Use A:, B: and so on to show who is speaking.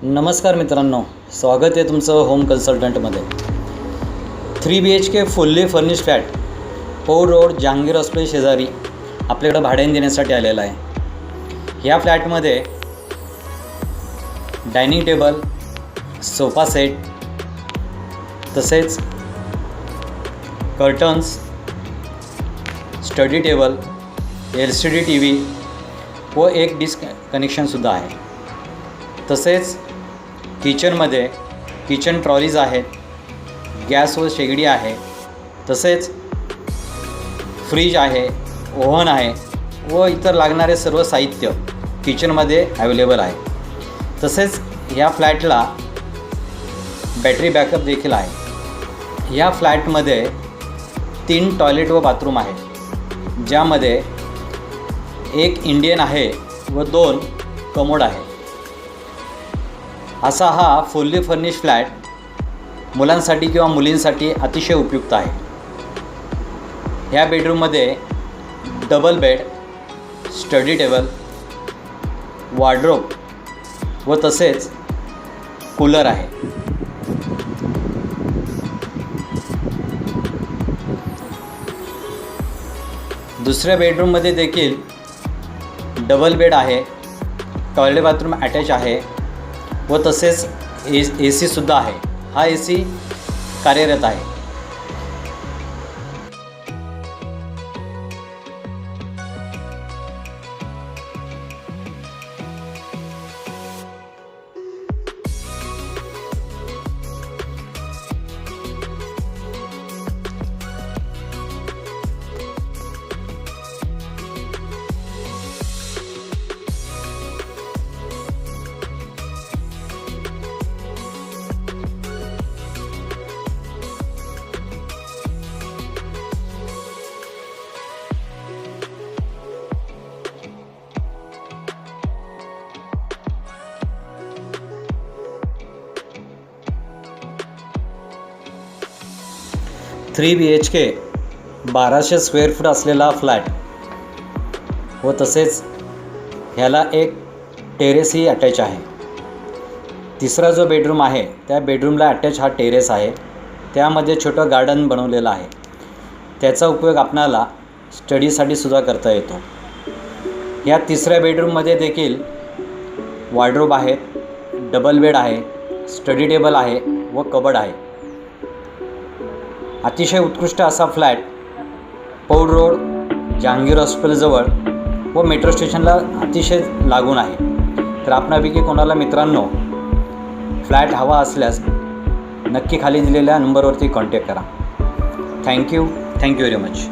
A: नमस्कार मित्रांनो, स्वागत आहे तुमचं होम कन्सल्टंटमध्ये। 3 BHK fully furnished flat Paud road Jahangir hospital शेजारी आपल्याकडे भाड्याने देण्यासाठी आलेला आहे। या फ्लॅटमध्ये डायनिंग टेबल, सोफा सेट, तसेच curtains, study table, LCD TV व एक डिस्क कनेक्शनसुद्धा आहे। तसेच किचनमध्ये किचन ट्रॉलीज आहेत, गॅस व शेगडी आहे, तसेच फ्रीज आहे, ओव्हन आहे व इतर लागणारे सर्व साहित्य किचनमध्ये अवेलेबल आहे। तसेच या फ्लॅटला बॅटरी बॅकअप देखील आहे। या फ्लॅटमध्ये 3 टॉयलेट व बाथरूम आहे, ज्यामध्ये एक इंडियन आहे व 2 कमोड आहे। असा हा फुल्ली फर्निश्ड फ्लॅट मुलांसाठी किंवा मुलींसाठी अतिशय उपयुक्त आहे। ह्या बेडरूममध्ये double bed, study table, wardrobe व तसेच कूलर आहे। दुसऱ्या बेडरूममध्ये देखील डबल बेड आहे, टॉयलेट बाथरूम अटॅच आहे व तसेच AC सुद्धा आहे। हा AC कार्यरत आहे। थ्री BHK 1200 स्क्वेअर फूट असलेला फ्लॅट व तसेच ह्याला एक टेरेसही अटॅच आहे। तिसरा जो बेडरूम आहे त्या बेडरूमला अटॅच हा टेरेस आहे। त्यामध्ये छोटं गार्डन बनवलेलं आहे। त्याचा उपयोग आपणाला स्टडीसाठी सुद्धा करता येतो। या तिसऱ्या बेडरूममध्ये देखील वॉर्डरोब आहेत, डबल बेड आहे, स्टडी टेबल आहे व कबड आहे। अतिशय उत्कृष्ट असा फ्लॅट पौड रोड जहांगीर हॉस्पिटलजवळ व मेट्रो स्टेशनला अतिशय लागून आहे। तर आपणापैकी कोणाला मित्रांनो फ्लॅट हवा असल्यास नक्की खाली दिलेल्या नंबरवरती कॉन्टॅक्ट करा। Thank you very much.